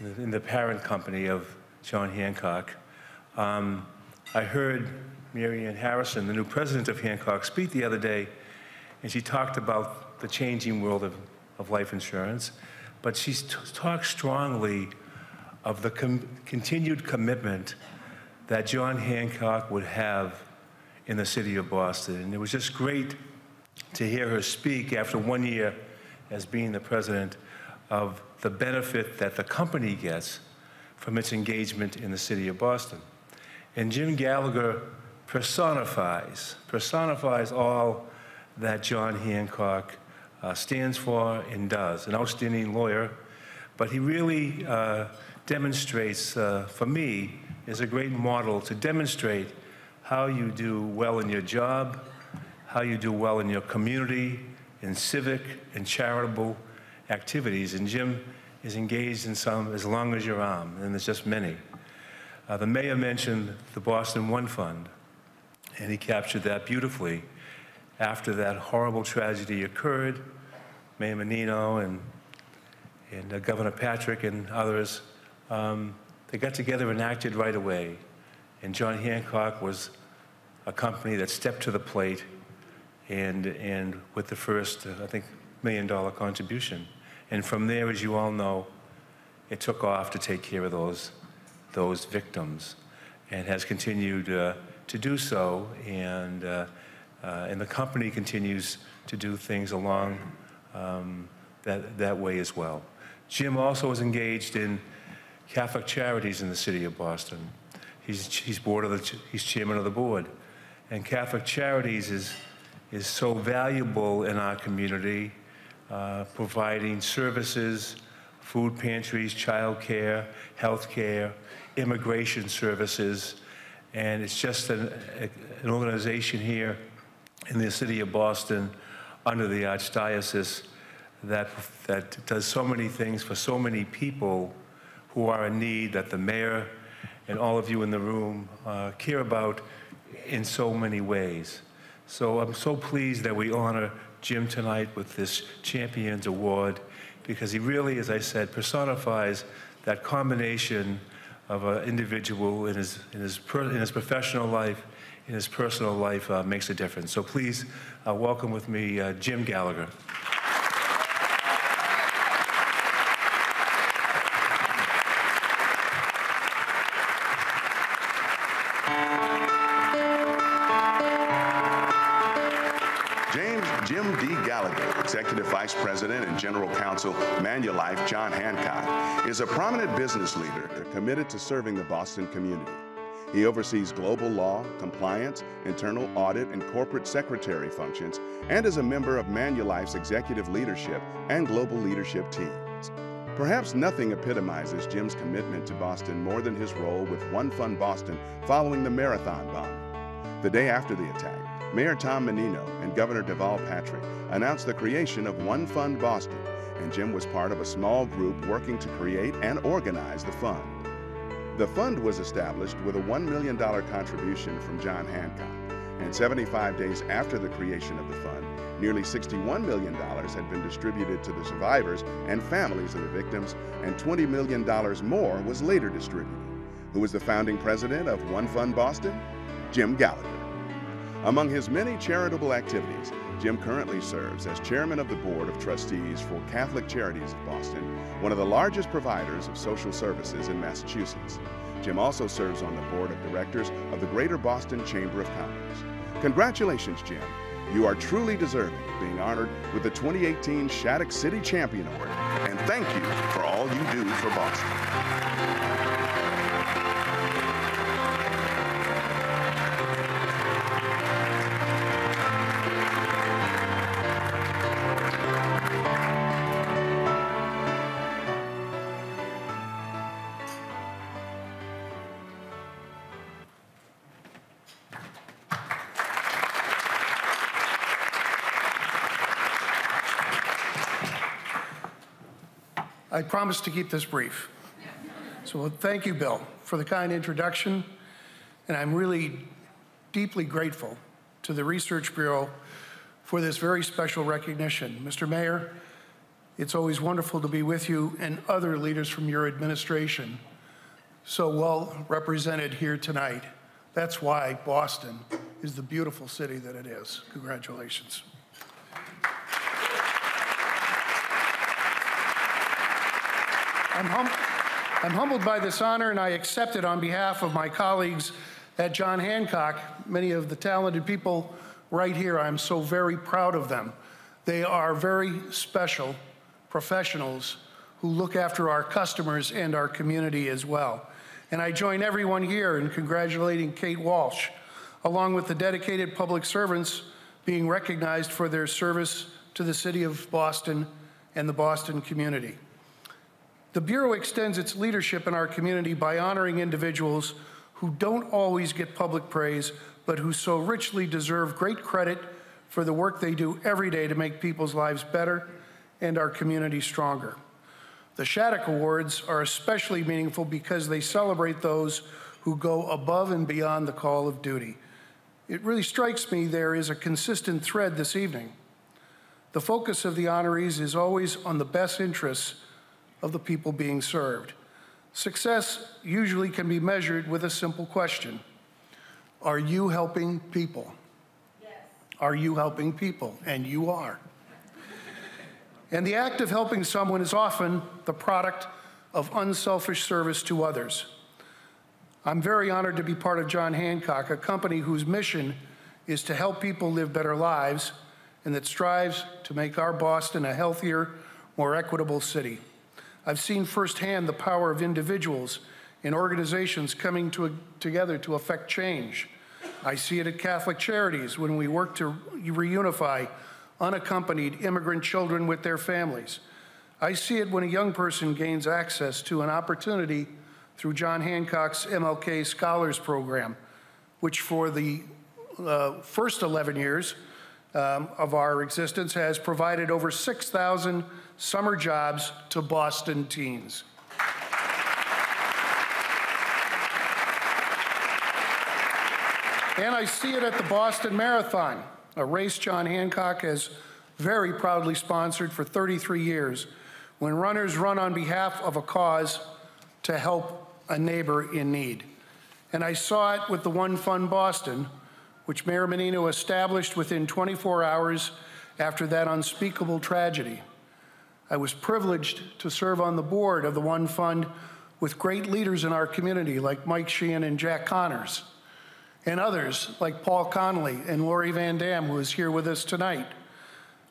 in the parent company of John Hancock, I heard Mary Ann Harrison, the new president of Hancock, speak the other day, and she talked about the changing world of life insurance, but she talked strongly of the continued commitment that John Hancock would have in the city of Boston. And it was just great to hear her speak after 1 year as being the president of the benefit that the company gets from its engagement in the city of Boston. And Jim Gallagher personifies all that John Hancock stands for and does. An outstanding lawyer, but he really demonstrates, for me, is a great model to demonstrate how you do well in your job, how you do well in your community, in civic and charitable activities. And Jim is engaged in some as long as your arm, and there's just many. The mayor mentioned the Boston One Fund, and he captured that beautifully. After that horrible tragedy occurred, Mayor Menino and Governor Patrick and others, they got together and acted right away. And John Hancock was a company that stepped to the plate and with the first, I think, $1 million contribution. And from there, as you all know, it took off to take care of those victims and has continued to do so. And the company continues to do things along that way as well. Jim also is engaged in Catholic Charities in the city of Boston. He's chairman of the board. And Catholic Charities is so valuable in our community, providing services, food pantries, child care, health care, immigration services. And it's just an organization here in the city of Boston under the Archdiocese that does so many things for so many people who are in need, that the mayor and all of you in the room care about in so many ways. So I'm so pleased that we honor Jim tonight with this Champions Award, because he really, as I said, personifies that combination of an individual in his professional life, in his personal life, makes a difference. So please welcome with me Jim Gallagher. Jim D. Gallagher, Executive Vice President and General Counsel, Manulife, John Hancock, is a prominent business leader committed to serving the Boston community. He oversees global law, compliance, internal audit, and corporate secretary functions, and is a member of Manulife's executive leadership and global leadership teams. Perhaps nothing epitomizes Jim's commitment to Boston more than his role with One Fund Boston following the Marathon bombing. The day after the attack, Mayor Tom Menino and Governor Deval Patrick announced the creation of One Fund Boston, and Jim was part of a small group working to create and organize the fund. The fund was established with a $1 million contribution from John Hancock, and 75 days after the creation of the fund, nearly $61 million had been distributed to the survivors and families of the victims, and $20 million more was later distributed. Who was the founding president of One Fund Boston? Jim Gallagher. Among his many charitable activities, Jim currently serves as chairman of the Board of Trustees for Catholic Charities of Boston, one of the largest providers of social services in Massachusetts. Jim also serves on the board of directors of the Greater Boston Chamber of Commerce. Congratulations, Jim. You are truly deserving of being honored with the 2018 Shattuck City Champion Award, and thank you for all you do for Boston. I promise to keep this brief. So thank you, Bill, for the kind introduction. And I'm really deeply grateful to the Research Bureau for this very special recognition. Mr. Mayor, it's always wonderful to be with you and other leaders from your administration so well represented here tonight. That's why Boston is the beautiful city that it is. Congratulations. I'm humbled by this honor, and I accept it on behalf of my colleagues at John Hancock, many of the talented people right here. I'm so very proud of them. They are very special professionals who look after our customers and our community as well. And I join everyone here in congratulating Kate Walsh, along with the dedicated public servants being recognized for their service to the city of Boston and the Boston community. The Bureau extends its leadership in our community by honoring individuals who don't always get public praise, but who so richly deserve great credit for the work they do every day to make people's lives better and our community stronger. The Shattuck Awards are especially meaningful because they celebrate those who go above and beyond the call of duty. It really strikes me there is a consistent thread this evening. The focus of the honorees is always on the best interests of the people being served. Success usually can be measured with a simple question. Are you helping people? Yes. Are you helping people? And you are. And the act of helping someone is often the product of unselfish service to others. I'm very honored to be part of John Hancock, a company whose mission is to help people live better lives and that strives to make our Boston a healthier, more equitable city. I've seen firsthand the power of individuals and organizations coming together to affect change. I see it at Catholic Charities when we work to reunify unaccompanied immigrant children with their families. I see it when a young person gains access to an opportunity through John Hancock's MLK Scholars Program, which for the first 11 years of our existence has provided over 6,000 summer jobs to Boston teens. And I see it at the Boston Marathon, a race John Hancock has very proudly sponsored for 33 years, when runners run on behalf of a cause to help a neighbor in need. And I saw it with the One Fund Boston, which Mayor Menino established within 24 hours after that unspeakable tragedy. I was privileged to serve on the board of the One Fund with great leaders in our community like Mike Sheehan and Jack Connors, and others like Paul Connolly and Lori Van Dam, who is here with us tonight.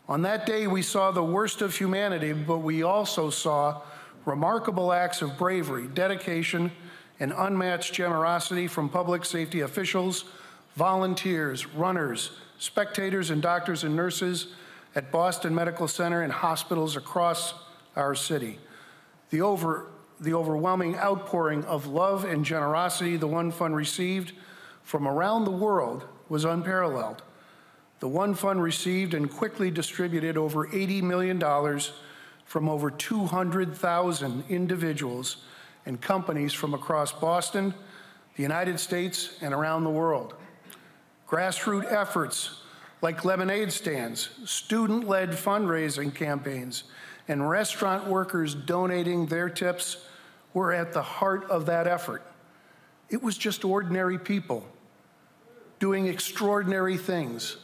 On that day, we saw the worst of humanity, but we also saw remarkable acts of bravery, dedication, and unmatched generosity from public safety officials, volunteers, runners, spectators, and doctors and nurses at Boston Medical Center and hospitals across our city. The overwhelming outpouring of love and generosity the One Fund received from around the world was unparalleled. The One Fund received and quickly distributed over $80 million from over 200,000 individuals and companies from across Boston, the United States, and around the world. Grassroots efforts like lemonade stands, student-led fundraising campaigns, and restaurant workers donating their tips were at the heart of that effort. It was just ordinary people doing extraordinary things,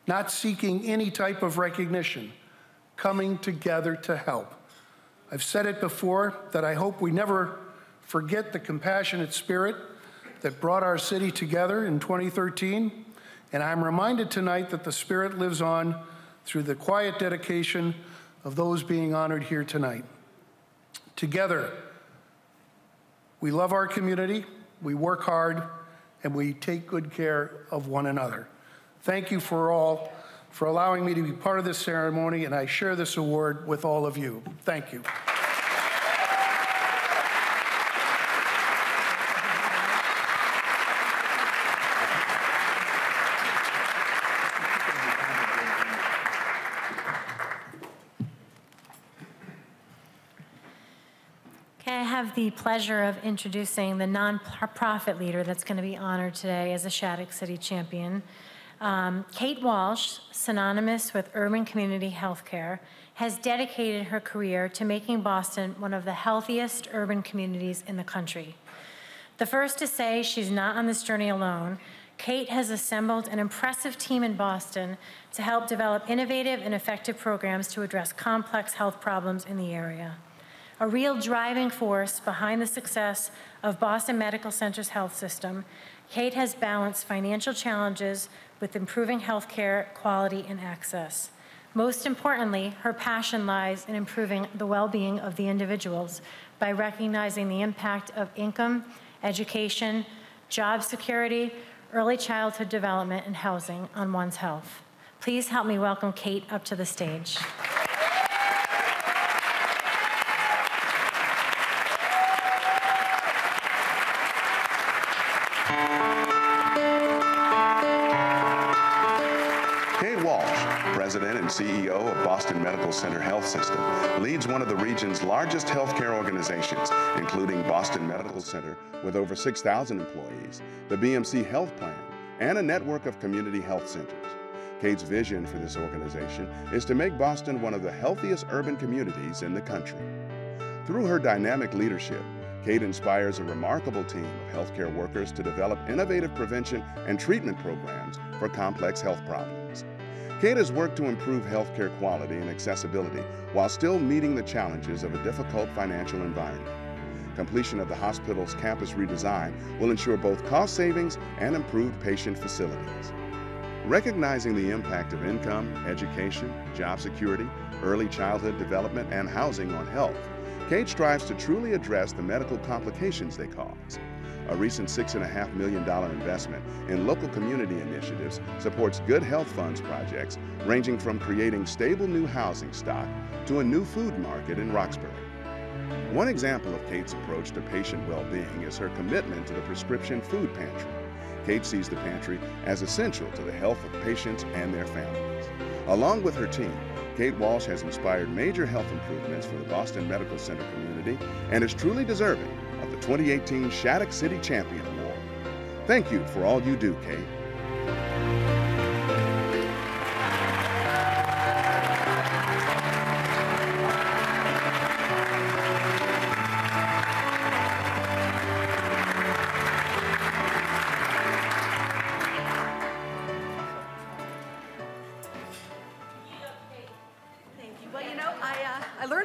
not seeking any type of recognition, coming together to help. I've said it before that I hope we never forget the compassionate spirit that brought our city together in 2013, and I'm reminded tonight that the spirit lives on through the quiet dedication of those being honored here tonight. Together, we love our community, we work hard, and we take good care of one another. Thank you for allowing me to be part of this ceremony, and I share this award with all of you. Thank you. I have the pleasure of introducing the nonprofit leader that's going to be honored today as a Shattuck City champion. Kate Walsh, synonymous with urban community healthcare, has dedicated her career to making Boston one of the healthiest urban communities in the country. The first to say she's not on this journey alone, Kate has assembled an impressive team in Boston to help develop innovative and effective programs to address complex health problems in the area. A real driving force behind the success of Boston Medical Center's health system, Kate has balanced financial challenges with improving healthcare quality and access. Most importantly, her passion lies in improving the well-being of the individuals by recognizing the impact of income, education, job security, early childhood development, and housing on one's health. Please help me welcome Kate up to the stage. President and CEO of Boston Medical Center Health System, leads one of the region's largest healthcare organizations, including Boston Medical Center with over 6,000 employees, the BMC Health Plan, and a network of community health centers. Kate's vision for this organization is to make Boston one of the healthiest urban communities in the country. Through her dynamic leadership, Kate inspires a remarkable team of healthcare workers to develop innovative prevention and treatment programs for complex health problems. Kate has worked to improve healthcare quality and accessibility while still meeting the challenges of a difficult financial environment. Completion of the hospital's campus redesign will ensure both cost savings and improved patient facilities. Recognizing the impact of income, education, job security, early childhood development, and housing on health, Kate strives to truly address the medical complications they cause. A recent $6.5 million investment in local community initiatives supports Good Health Funds projects ranging from creating stable new housing stock to a new food market in Roxbury. One example of Kate's approach to patient well-being is her commitment to the prescription food pantry. Kate sees the pantry as essential to the health of patients and their families. Along with her team, Kate Walsh has inspired major health improvements for the Boston Medical Center community and is truly deserving of the 2018 Shattuck City Champion Award. Thank you for all you do, Kate.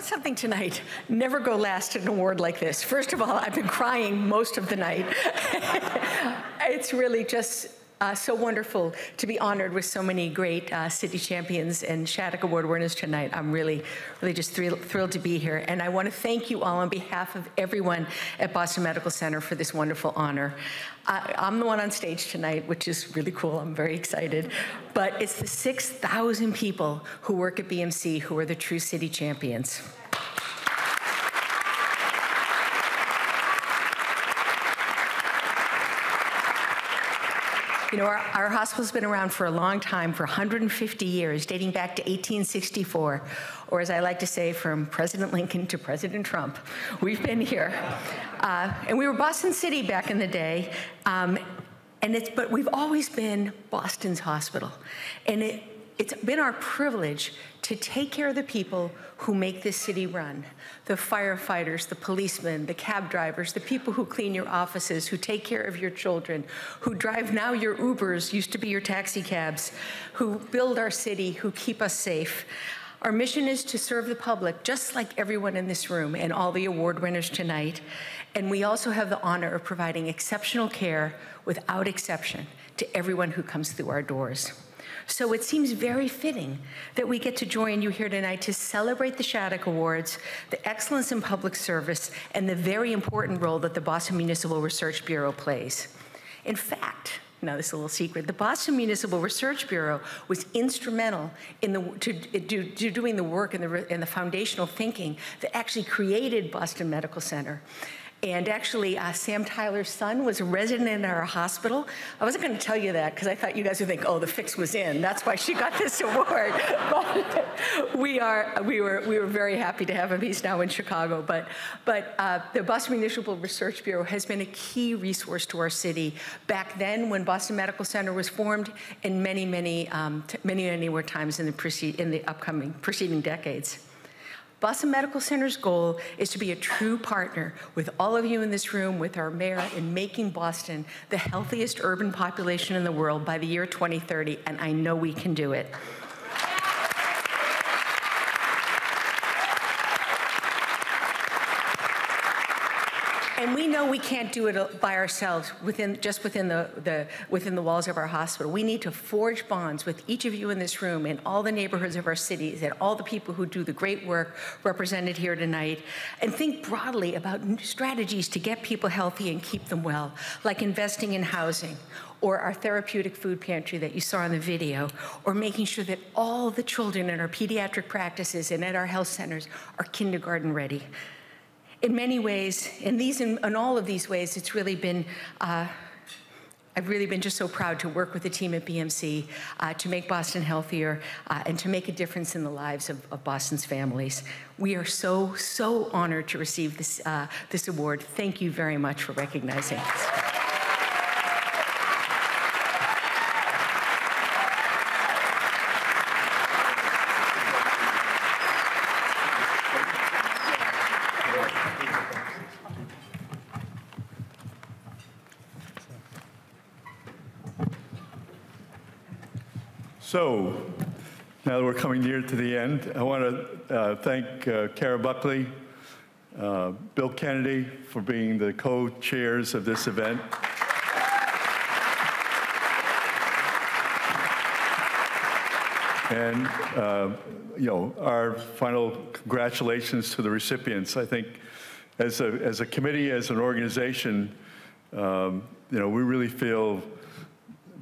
Something tonight. Never go last at an award like this. First of all, I've been crying most of the night. It's really just so wonderful to be honored with so many great city champions and Shattuck Award winners tonight. I'm really just thrilled to be here. And I want to thank you all on behalf of everyone at Boston Medical Center for this wonderful honor. I'm the one on stage tonight, which is really cool. I'm very excited. But it's the 6,000 people who work at BMC who are the true city champions. You know, our hospital's been around for a long time, for 150 years, dating back to 1864, or as I like to say, from President Lincoln to President Trump. We've been here. And we were Boston City back in the day, but we've always been Boston's hospital. And it's been our privilege to take care of the people who make this city run. The firefighters, the policemen, the cab drivers, the people who clean your offices, who take care of your children, who drive now your Ubers, used to be your taxi cabs, who build our city, who keep us safe. Our mission is to serve the public, just like everyone in this room and all the award winners tonight. And we also have the honor of providing exceptional care without exception to everyone who comes through our doors. So it seems very fitting that we get to join you here tonight to celebrate the Shattuck Awards, the excellence in public service, and the very important role that the Boston Municipal Research Bureau plays. In fact, now this is a little secret, the Boston Municipal Research Bureau was instrumental in doing the work and the foundational thinking that actually created Boston Medical Center. And actually, Sam Tyler's son was a resident in our hospital. I wasn't going to tell you that because I thought you guys would think, oh, the fix was in. That's why she got this award. But we were very happy to have him. He's now in Chicago. But the Boston Municipal Research Bureau has been a key resource to our city back then when Boston Medical Center was formed, and many more times in the upcoming preceding decades. Boston Medical Center's goal is to be a true partner with all of you in this room, with our mayor, in making Boston the healthiest urban population in the world by the year 2030, and I know we can do it. And we know we can't do it by ourselves within the walls of our hospital. We need to forge bonds with each of you in this room and all the neighborhoods of our cities and all the people who do the great work represented here tonight, and think broadly about strategies to get people healthy and keep them well, like investing in housing, or our therapeutic food pantry that you saw in the video, or making sure that all the children in our pediatric practices and at our health centers are kindergarten ready. In many ways, in all of these ways, it's really been, I've really been just so proud to work with the team at BMC to make Boston healthier and to make a difference in the lives of Boston's families. We are so, so honored to receive this award. Thank you very much for recognizing us. So, now that we're coming near to the end, I want to thank Kara Buckley, Bill Kennedy for being the co-chairs of this event. And, our final congratulations to the recipients. I think as a committee, as an organization, we really feel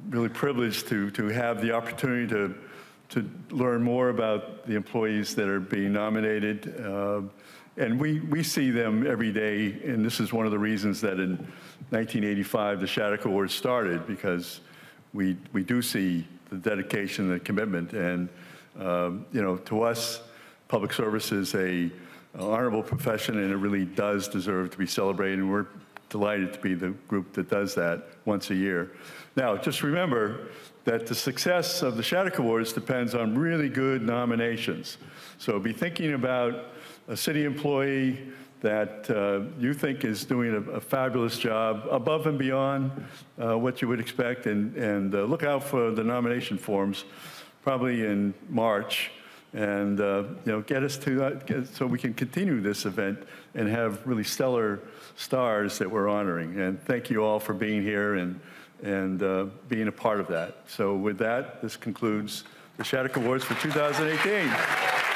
really privileged to have the opportunity to learn more about the employees that are being nominated. And we see them every day, and this is one of the reasons that in 1985 the Shattuck Awards started, because we do see the dedication and commitment. And to us, public service is an honorable profession, and it really does deserve to be celebrated, and we're delighted to be the group that does that once a year. Now, just remember that the success of the Shattuck Awards depends on really good nominations. So be thinking about a city employee that you think is doing a fabulous job, above and beyond what you would expect, and look out for the nomination forms, probably in March, and get us to that, so we can continue this event and have really stellar stars that we're honoring. And thank you all for being here and being a part of that. So with that, this concludes the Shattuck Awards for 2018.